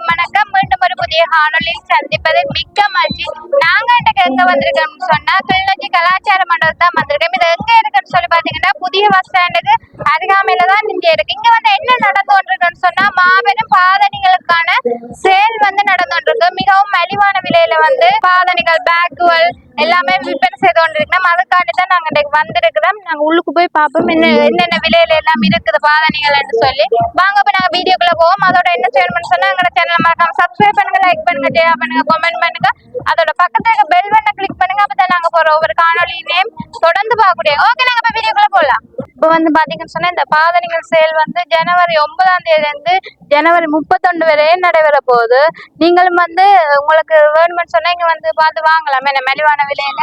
வணக்கம். மீண்டும் ஒரு புதிய காணொலியில் சந்திப்பதில் மிக்க மகிழ்ச்சி. நாங்க இன்றைக்கு எங்க வந்திருக்கோம்னு சொன்னா கிளிநொச்சி கலாச்சார மண்டபம் தான் வந்திருக்கோம். இது எங்க இருக்குன்னு சொல்லி பாத்தீங்கன்னா புதிய பஸ் ஸ்டாண்டுக்கு அருகாமையில தான் இங்க இருக்கு. இங்க வந்து என்ன நடந்து கொண்டிருக்குன்னு சொன்னா மாபெரும் பாதணிகளுக்கான சேல் வந்து நடந்து கொண்டிருக்கு. மிகவும் மலிவான விலையில வந்து பாதணிகள், பேக்குகள் எல்லாமே விற்பனை செய்து கொண்டிருக்கோம். அதுக்காண்டி தான் நாங்க இன்றைக்கு வந்திருக்கிறோம். நாங்க உள்ளுக்கு போய் பார்ப்போம் என்னென்ன விலையில எல்லாம் இருக்குது பாதணிகள்னு சொல்லி. வாங்க போய் நாங்க வீடியோக்குள்ள போவோம். அதோட என்ன செய்யணும்னு சொன்னா எங்களோட சேனலை மறக்காம சப்ஸ்கிரைப் பண்ணுங்க, லைக் பண்ணுங்க, ஷேர் பண்ணுங்க, கமெண்ட் பண்ணுங்க. அதோட பக்கத்துல இருக்க பெல் பட்டனை கிளிக் பண்ணுங்க. அப்பதான் நாங்க போற ஒவ்வொரு காணொலியினையும் தொடர்ந்து பார்க்க முடியும். ஓகே, நாங்க போய் வீடியோக்குள்ள போகலாம். இப்போ வந்து பாத்தீங்கன்னு சொன்னா இந்த பாதணிகள் சேல் வந்து ஜனவரி 9ஆம் தேதியிலிருந்து ஜனவரி 31 வரையும் நடைபெற போகுது. நீங்களும் வந்து உங்களுக்கு வேணும்னு சொன்னா இங்க வந்து பார்த்து வாங்கலாம் என்ன மலிவான விலையில.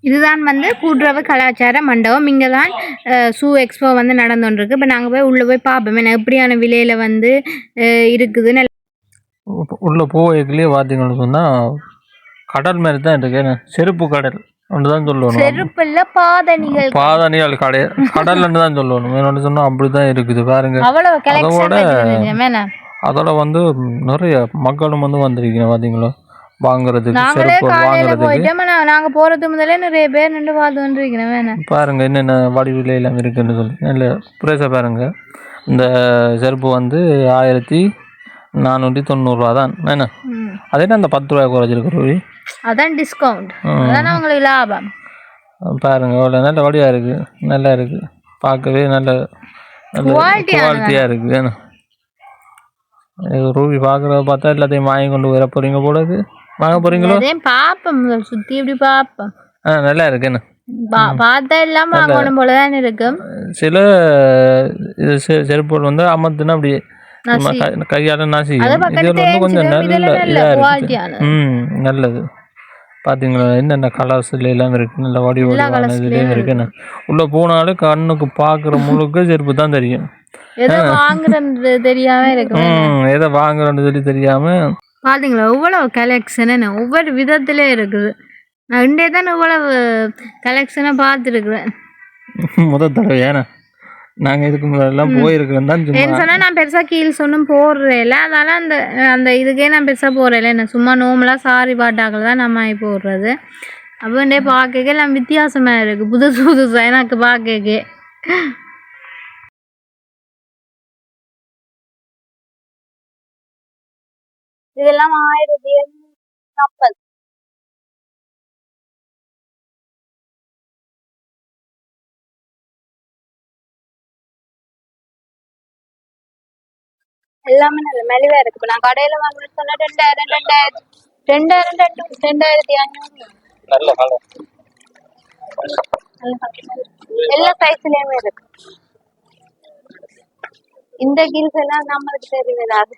இதுதான் வந்து கூட்டுறவு கலாச்சார மண்டபம். இங்கே தான் ஷூ எக்ஸ்போ வந்து நடந்துருக்கு. இப்போ நாங்கள் போய் உள்ளே போய் பார்ப்போம் என்ன எப்படியான விலையில் வந்து இருக்குதுன்னு. உள்ளே போகலையே பார்த்தீங்கன்னு சொன்னால் கடல் மாதிரி தான் இருக்கு. செருப்பு கடல் ஒன்று தான் சொல்லணும். செருப்பு இல்லை, பாதணிகள். பாதணிகள் கடை கடல்னு தான் சொல்லணும். என்னொன்று சொன்னால் அப்படி தான் இருக்குது பாருங்க. அதோட வந்து நிறைய மக்களும் வந்து வந்திருக்கீங்க பார்த்தீங்களா வாங்குறதுக்கு. செருப்பு வாங்குறதுக்கு நாங்கள் போகிறது முதல்ல நிறைய பேர் நின்று பார்த்து வந்துருக்கிறேன். பாருங்க என்னென்ன வடிவில எல்லாம் இருக்குன்னு சொல்லி நல்ல ப்ரைஸாக பாருங்க. இந்த செருப்பு வந்து 1490 தான் என்ன. அதே அந்த 10 ரூபாய் குறைச்சிருக்கு. அதான் டிஸ்கவுண்ட், அதான் உங்களுக்கு லாபம். பாருங்க அவ்வளோ நல்ல வடிவாக இருக்குது, நல்லா இருக்குது, பார்க்கவே நல்ல குவாலிட்டியாக இருக்குது. ஏன்னா ரூபி பார்க்குறத பார்த்தா எல்லாத்தையும் வாங்கி கொண்டு வர போகிறீங்க போல இருக்குது. வாங்க போகிறீங்களோ? பார்ப்போம், சுற்றி இப்படி பார்ப்போம். நல்லா இருக்கு என்ன பார்த்தா எல்லாம் வாங்கணும் போல தான் இருக்கும். சில இது செருப்புகள் வந்து அமர்த்துனா அப்படி கையால நாசி. இது வந்து கொஞ்சம் நல்ல இதாக இருக்கு. நல்லது. பார்த்தீங்களா என்னென்ன கலர்ஸ்ல எல்லாம் இருக்கு, நல்ல வடிவான இதுலேயும் இருக்குன்னு. உள்ள போனாலும் கண்ணுக்கு பார்க்குற முழுக்க செருப்பு தான் தெரியும். எதை வாங்குறது தெரியாம இருக்கு, எதை வாங்குறோன்னு சொல்லி தெரியாம. பார்த்தீங்களா இவ்வளவு கலெக்ஷன் என்ன ஒவ்வொரு விதத்திலே இருக்குது. நான் இண்டே தான் இவ்வளவு கலெக்ஷனை பார்த்துருக்குறேன் முதல் தடவை. ஏன்னா நாங்கள் இதுக்கு முன்னாடிலாம் போயிருக்கிறோம் தான். என்ன சொன்னால் நான் பெருசாக கீழ் சொன்னும் போடுறேன். அதனால அந்த அந்த இதுக்கே நான் பெருசாக போடுறேன். என்ன சும்மா நோம்பலாக சாரி பாட்டாக்கள் தான் நம்ம போடுறது. அப்படின்டே பார்க்க எல்லாம் வித்தியாசமாக இருக்குது, புதுசு புதுசாக எனக்கு பார்க்க. இதெல்லாம் 1040. எல்லாமே நல்ல மலிவா இருக்கு. இப்போ நான் கடையில வாங்கணும்னு சொன்னா 2500 எல்லா சைஸ்லயுமே இருக்கு. இந்த கீல்ஸ் எல்லாம் நம்மளுக்கு தெரியாது.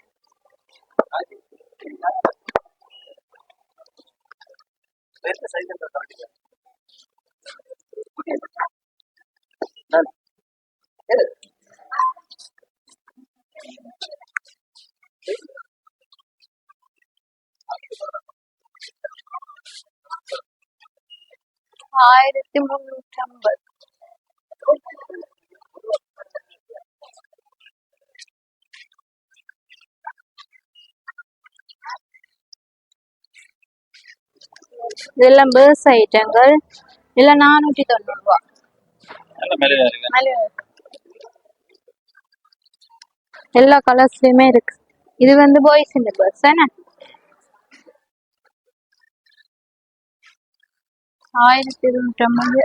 ஆயிரத்தி 350. இதெல்லாம் பேர்ஸ் ஐட்டங்கள். இல்ல 490 ரூபா. எல்லா கலர்ஸ்லயுமே இருக்கு. இது வந்து பாய்ஸ் இந்த பேர்ஸ் என்ன 1250.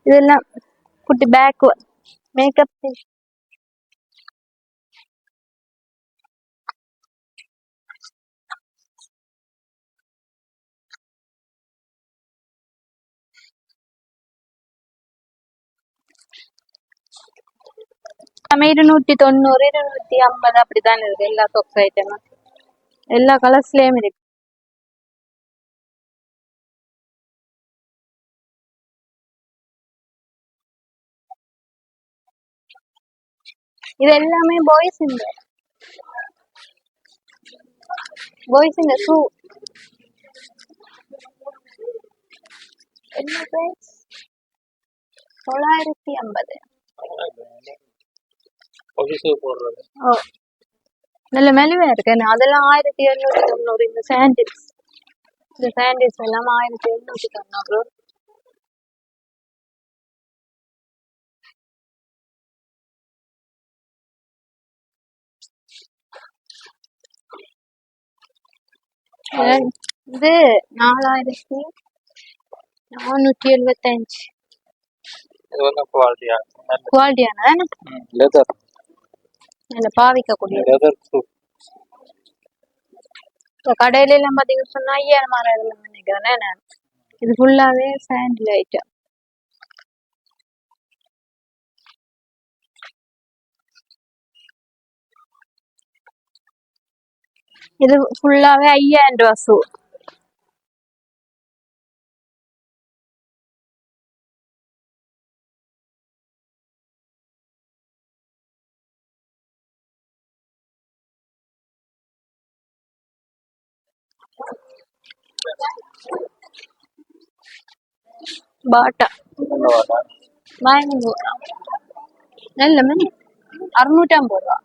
இதெல்லாம் குட்டி பேக் மேக்கப். நம்ம 290, 250 அப்படிதான் இருக்கு. எல்லா சொக்ஸ் ஐட்டமும் எல்லா கலர்ஸ்லயும் இருக்கு. இது எல்லாமே பாய்ஸ் இந்த ஷூ. என்ன பிரைஸ்? 950. நல்ல மெலிவா இருக்கு. அதெல்லாம் 1790. இந்த சாண்டில்ஸ் எல்லாம் 1790. இது 4475. இது வந்து குவாலிட்டியான லெதர், நல்ல பாவிக்கக்கூடிய லெதர் ப்ரூஃப். கடையில எல்லாம் பாத்தீங்கன்னு சொன்னா 5000 நினைக்கிறேன். இது ஃபுல்லாவே சாண்டில் ஐட்டம். இது ஃபுல்லாவே 5000 ரூபா ஷூ. பாட்டா வாங்கி நல்ல மணி 650 ரூபா.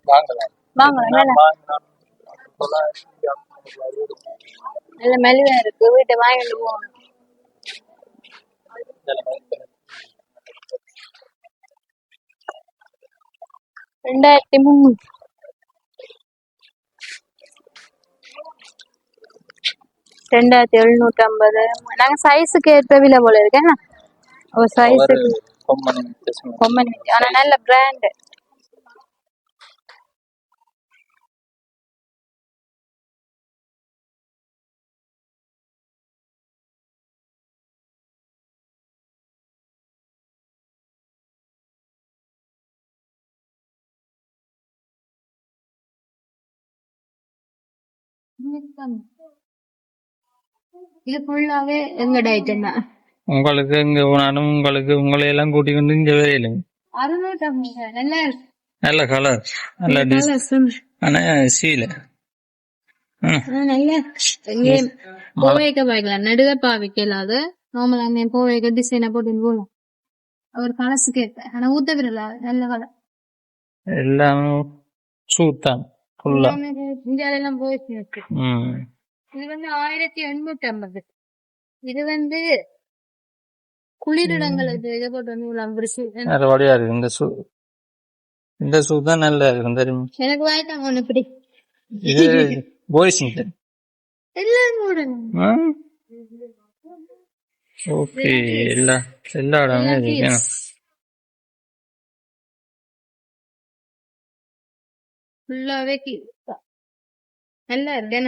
வாங்கலாம் நல்ல மெலிவா இருக்கு. வீட்டை வாங்கிட்டு போகணும். 2300. 2750. நாங்க சைஸுக்கு ஏற்ற விலை போல இருக்கேன். ஒரு சைஸுக்கு கொம்பனி, ஆனா நல்ல பிராண்ட். இது ஃபுல்லாவே எங்கட ஐட்டம் தான். உங்களுக்கு இங்க போனாலும் உங்களை எல்லாம் கூட்டி கொண்டு இங்க வரையில 650. நல்லா இருக்கு. நல்ல கலர், நல்ல டிசைன். ஆனா சீல நல்லா போவேக்க பாய்க்கலாம். நடுக பாவிக்கலாது நார்மல் அங்கே போவேக்க டிசைனை போட்டு போகலாம். ஒரு கலசுக்கு ஏற்ப. ஆனா ஊத்த விடல. நல்ல கலர் எல்லாமே சூத்தான் ஃபுல்லா. இந்தியாவெல்லாம் போயிட்டு இருக்கு. இது வந்து 1850. இது வந்து குளிரிடங்களுக்கு இதை போட்டு வந்து வழியா இருக்கு. இந்த ஷூ தான் நல்லா இருக்கும் தெரியுமா? எனக்கு வாய்ட்டாங்க ஒண்ணு இப்படி. இது பாய்ஸ் எல்லாரும் ஓகே. எல்லா இடமே இருக்கு. ஃபுல்லாவே நல்லா இருக்கு.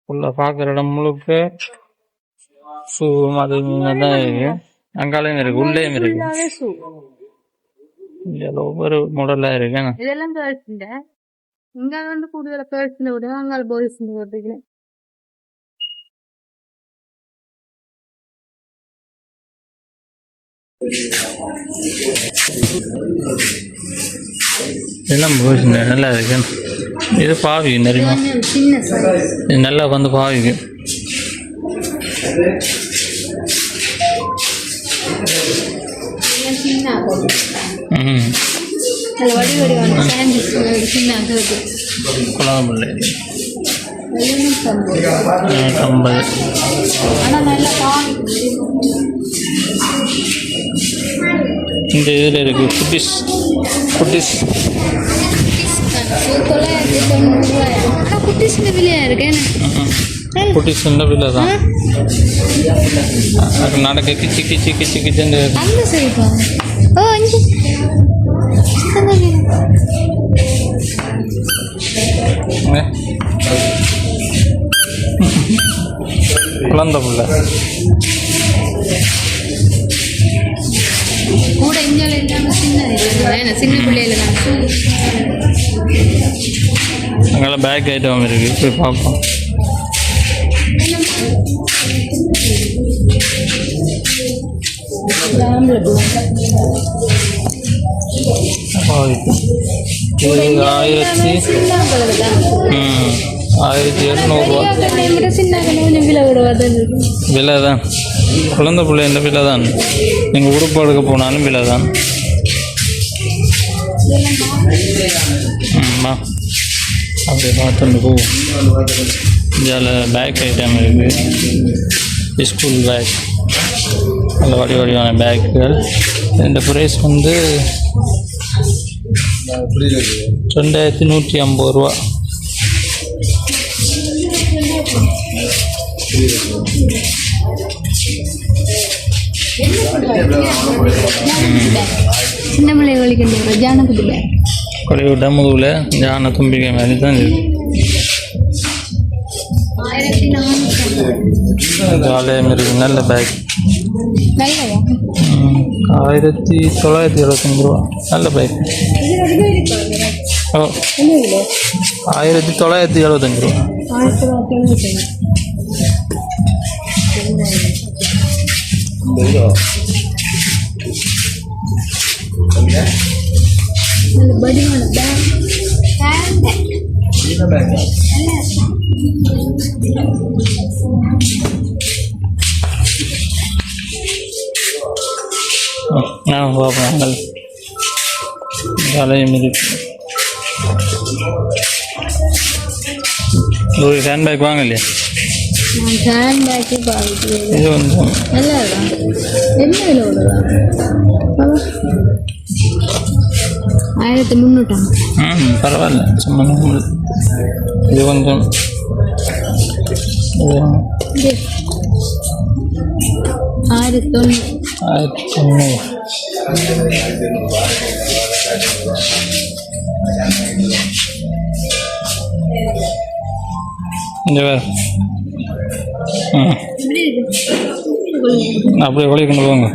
ஃபுல்லா பாக்குற இடம் முழுக்க ஷூ மாதிரி தான் இருக்கு. அங்காலையும் இருக்கு, உள்ளேயும் இருக்கு. ஒவ்வொரு மாடலா இருக்கு. இதெல்லாம் பேர்ஸ்ல இங்க வந்து கூடுதல பேர்ஸ்ல விட அங்கால பாய்ஸ் போட்டுக்கிறேன். எல்லாம் பாய்ஸ் நல்லா இருக்கு. இது பாவிக்கும் தெரியுமா? இது நல்லா வந்து பாவிக்கும். குழம்புல 50. இந்த இதுல இருக்கு குட்டிஸ். குட்டிஸ் விலையா இருக்கு. குட்டிஸ் விலை தான். நடக்க கிச்சு கிச்சு கிச்சு கிச்சுன்னு குழந்த புள்ள கூட இந்தியால இல்லாம சின்ன பிள்ளையில அங்கெல்லாம் பேக் ஐட்டம் இருக்கு. போய் பார்ப்போம். இது 1700 விலை தான். குழந்தை பிள்ளை இந்த விலை தான். நீங்கள் உடுப்பு எடுக்க போனாலும் விலை தான். வா அப்படியே பார்த்துட்டு போ. இதில் பேக் ஐட்டம் இருக்குது, ஸ்கூல் பேக், நல்ல வடிவான பேக்குகள். இந்த ப்ரைஸ் வந்து 2150 ரூபா. சின்ன பிள்ளைகளுக்கு ஜானகுட்டி பேக் கொலைவிட்ட முதுகில் ஜான தும்பிக்கை மாதிரி தான் இருக்குது. ஜாலியாக இருக்குது, நல்ல பேக். 1975 ரூபா, நல்ல பேக். ஓ 1975 ரூபா. பார்ப்போம், ஜாலியாக இருக்கு. ஒரு ஹேண்ட்பேக் வாங்க இல்லையா? இது வந்து 1300. பரவாயில்ல, சும்மா இது கொஞ்சம் 1900. இந்த வேறு அப்படியே வெளியே கொண்டு போங்க.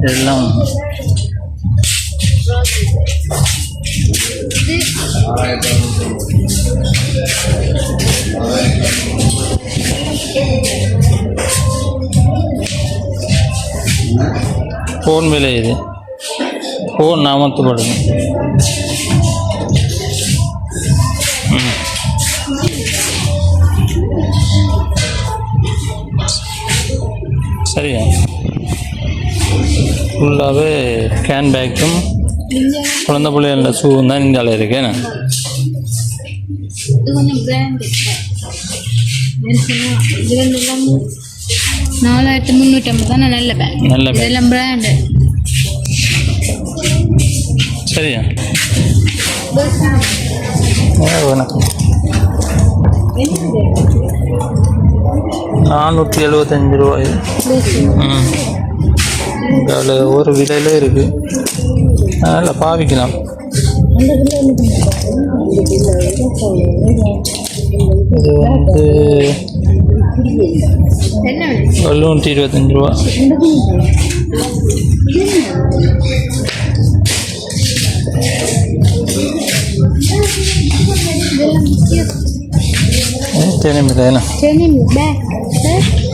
எல்லாம் ஃபோன் விலை, இது ஃபோன் நாமத்துப்படுது. சரியா, ஃபுல்லாகவே கேன் பேக்கும் குழந்தை பிள்ளைகள ஷூவும் தான் இந்தியாவில் இருக்கேன். $4350 தானே, நல்ல பேக், நல்ல பேக், எல்லாம் பிராண்டு. சரியா, வணக்கம். 475 ரூபாய். அதில் ஒரு விலையில இருக்குது, அதனால் பாவிக்கலாம். இது வந்து 725 ரூபா. டெனிம் தானே,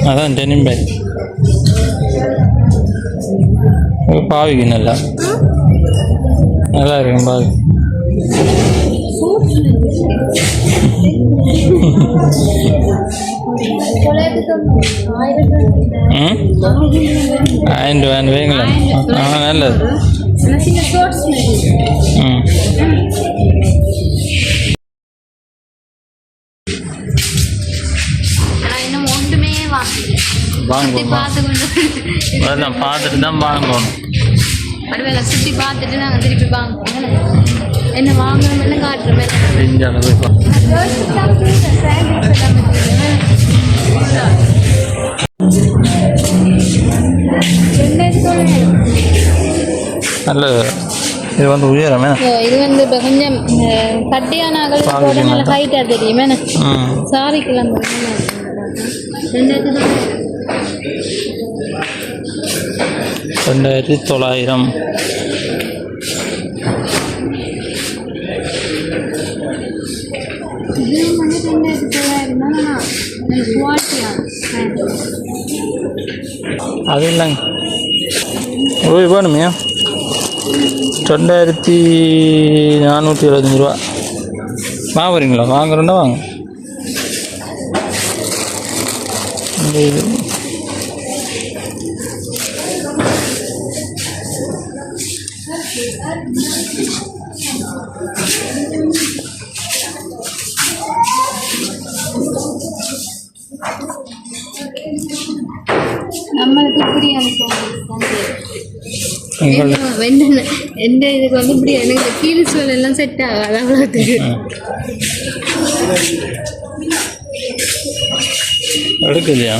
அதான் டெனிம் பேக். பாவிக்கு நல்லா நல்லா இருக்கும் பாவி. $1000 வைங்களா? நல்லது. வாங்குவோம், அதெல்லாம் பார்த்துட்டு தான் வாங்கணும். சுற்றி பார்த்துட்டு நாங்கள் திருப்பி வாங்குவோம். என்ன வாங்கணும், என்ன காட்டுறோம். நல்ல இது வந்து உயரமே, இது வந்து இப்போ கொஞ்சம் கட்டியான அகல் நல்ல ஹைட்டாக தெரியுமே. சாரிக்கெல்லாம் 2900. அது இல்லைங்க, ஓய் வேணுமையா? 2475 ரூபா. வரீங்களா? வாங்குறேன்னா வாங்க. இது நம்மளுக்கு பிரியாணி எந்த இதுக்கு வந்து பிரியாணி கீழ் சோல் எல்லாம் செட் ஆகாது அவ்வளோத்துக்கு. எடுக்கலையா?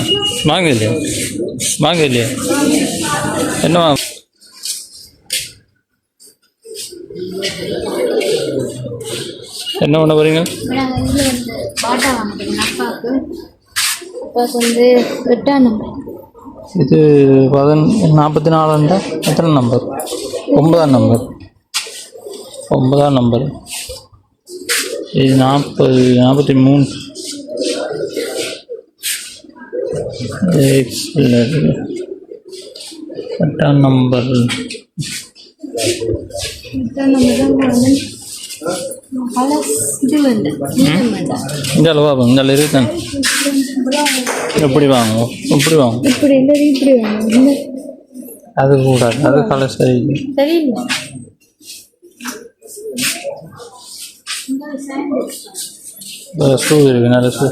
வாங்க இல்லையா? வாங்க இல்லையா? என்ன வாங்க? என்ன பண்ண போறீங்க? பாட்டா வாங்கிட்டேன் அப்பாவுக்கு. அப்பாவுக்கு வந்து 8ஆம் நம்பர். இது 44 எத்தனை நம்பர்? 9ஆம் நம்பர். 9ஆம் நம்பர். இது 43 8ஆம் நம்பர். 8ஆம் நம்பர் தான் இந்த அளவா இந்த இருக்குதான். எப்படி வாங்குவோம்? இப்படி வாங்குவோம். இப்படி இல்லை இப்படி வாங்க. அது கூடாது, அது கலர் சரியில்லை. சரியில்லை. ஷூ இருக்கு, நல்ல ஷூ.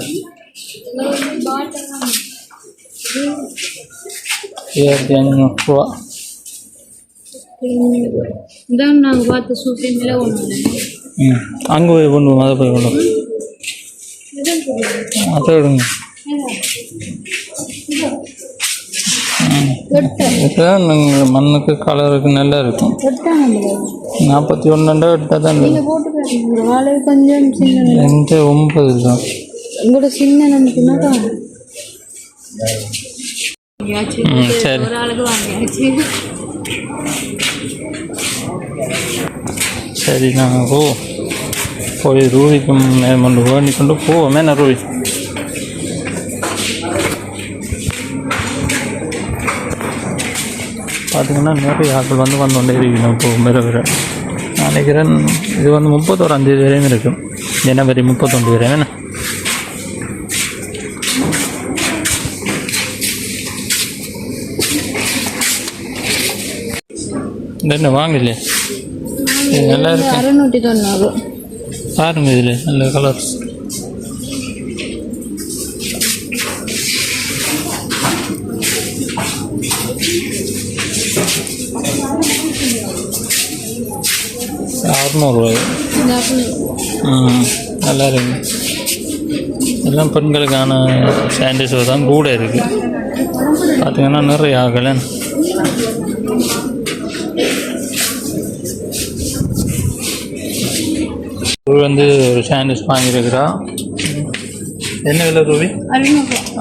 1500 ரூபா. இதான் நாங்கள் பார்த்த ஷூட்டிங்கில் ஒன்று. அங்கே போய் கொண்டு அதை போய் கொண்டு அதை விடுங்க. இதுதான் நீங்கள் மண்ணுக்கு கலருக்கு நல்லா இருக்கும். 41 எடுத்தால் தான் கொஞ்சம் சின்ன எந்த 9 தான் உங்களோட சின்ன நினைக்குன்னா தான். சரி, ஒரு ஆளுக்கு வாங்கியாச்சு. சரி, நாங்கள் போய் ரூபிக்கு மேற்கொண்டு வேண்டி கொண்டு போவோமே. நான் ரூபி பார்த்திங்கன்னா நிறைய ஆட்கள் வந்து கொண்டே இருக்கணும். இப்போ மிரவிர நான் நினைக்கிறேன் இது வந்து 31ஆம் தேதி வரையும் இருக்கும். ஜனவரி 31 வரையும் என்ன. என்ன வாங்கலையே? இது நல்லா இருக்கு. 690 பாருங்க, இதில் நல்ல கலர்ஸ். ₹600. நல்லா இருக்கு. எல்லாம் பெண்களுக்கான சாண்டில்ஸோ தான் கூட இருக்குது. பார்த்திங்கன்னா நிறைய ஆகலை. வந்து ஒரு சாண்டில்ஸ் வாங்கியிருக்கிறா. என்ன விலை ரூபி?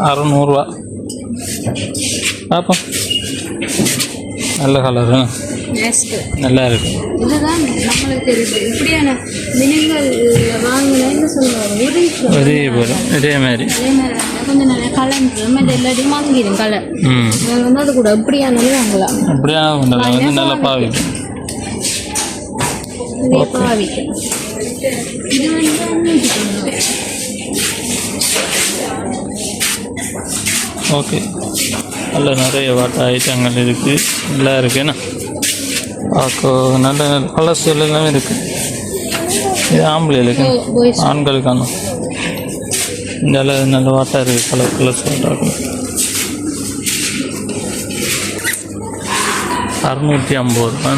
600 பார்ப்போம். நல்ல கலரு, நல்லா இருக்கு. இதுதான் நம்மளுக்கு தெரியுது. இப்படியான மினிங்கள் வாங்கினேன்னு சொல்லுவாங்க. இதே போல இதே மாதிரி கொஞ்சம் நல்லா கலர் நம்ம எல்லாத்தையும் வாங்கிடும் கலர். வந்து அது கூட இப்படியானது வாங்கலாம். இப்படியான வந்து நல்லா பாவிக்கும். பாவிக்கும். இது வந்து ஓகே. நல்ல நிறைய வாட்டர் ஐட்டங்கள் இருக்குது. நல்லா இருக்குண்ணா. பார்க்க நல்ல கலர்ஸ் எல்லாமே இருக்குது. இது ஆம்பளைகளுக்கு, ஆண்களுக்கான நல்ல நல்ல வாட்டா இருக்குது. கலர்ஸ் வாட்டா 650 ரூபா.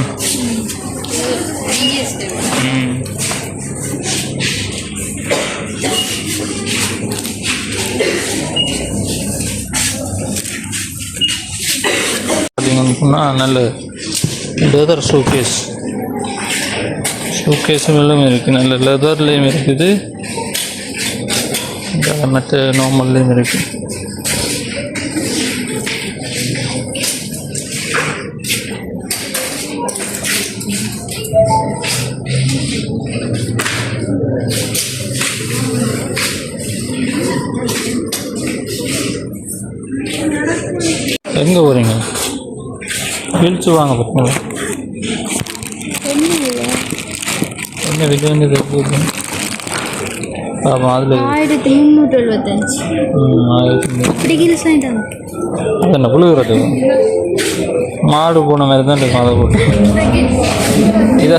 பார்த்தீங்கன்னா நல்ல லெதர் ஷூகேஸும் இருக்குது. நல்ல லெதர்லேயும் இருக்குது, மற்ற நார்மல்லையும் இருக்குது. எங்கே போகிறீங்க? வீழ்ச்சி வாங்க பார்த்தீங்களா? என்ன விலை வந்து பாப்போம் அதுல 1375 என்ன புழுகிறது மாடு போன மாதிரி தான் இருக்கும் அதை போட்டு இதை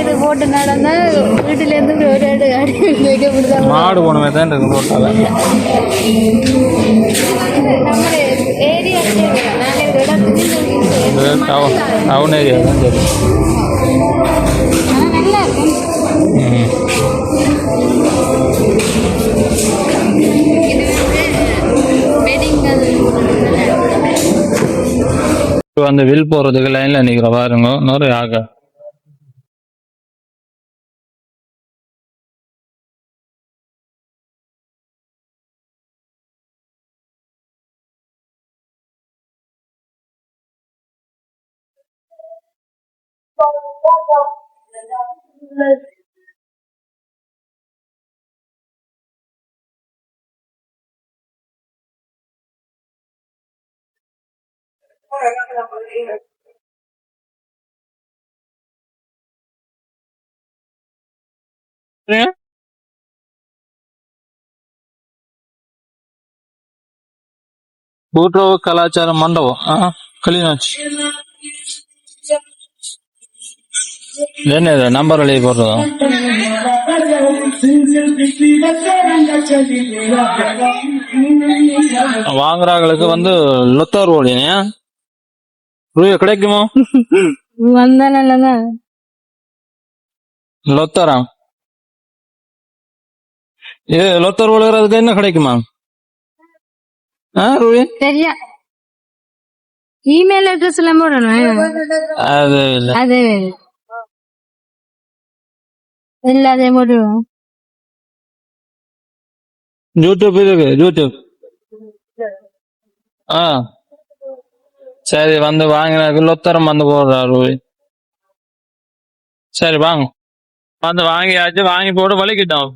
இது போட்டு நடந்தா வீட்டுல இருந்து ஒரு மாடு போன மாதிரி தான் இருக்கும் போட்டால டவுன் ஏரியா தான் சரி அந்த வில் போறதுக்கு லைன்ல நிக்கிற பாருங்க இன்னொரு ஆக கூட்டுறவு கலாச்சார மண்டபம் கிளிநாச்சி என்ன இது நம்பர் எழுதி போடுறதா வாங்குறாங்களுக்கு வந்து லொத்தார் ஓடினே கிடைக்குமோ லொத்தாரா இது லொத்தர் ஓடுறதுக்கு என்ன கிடைக்குமா சரியா இமெயில் அட்ரஸ் எல்லாம் போடணும் அது இல்ல அது எல்லாதே போடுவோம் யூடியூப் இருக்கு யூடியூப் சரி வந்து வாங்கினாக்கு லொத்தரம் வந்து போடுறாரு சரி வாங்க வந்து வாங்கியாச்சு வாங்கி போட்டு வலிக்கிட்டோம்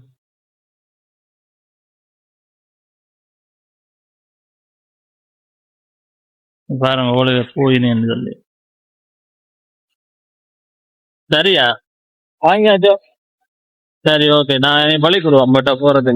பாருங்க ஓடுக போயினேன்னு சொல்லி சரியா வாங்கியாச்சோ சரி ஓகே நான் பள்ளிக்கூடுவோம் பட் போறது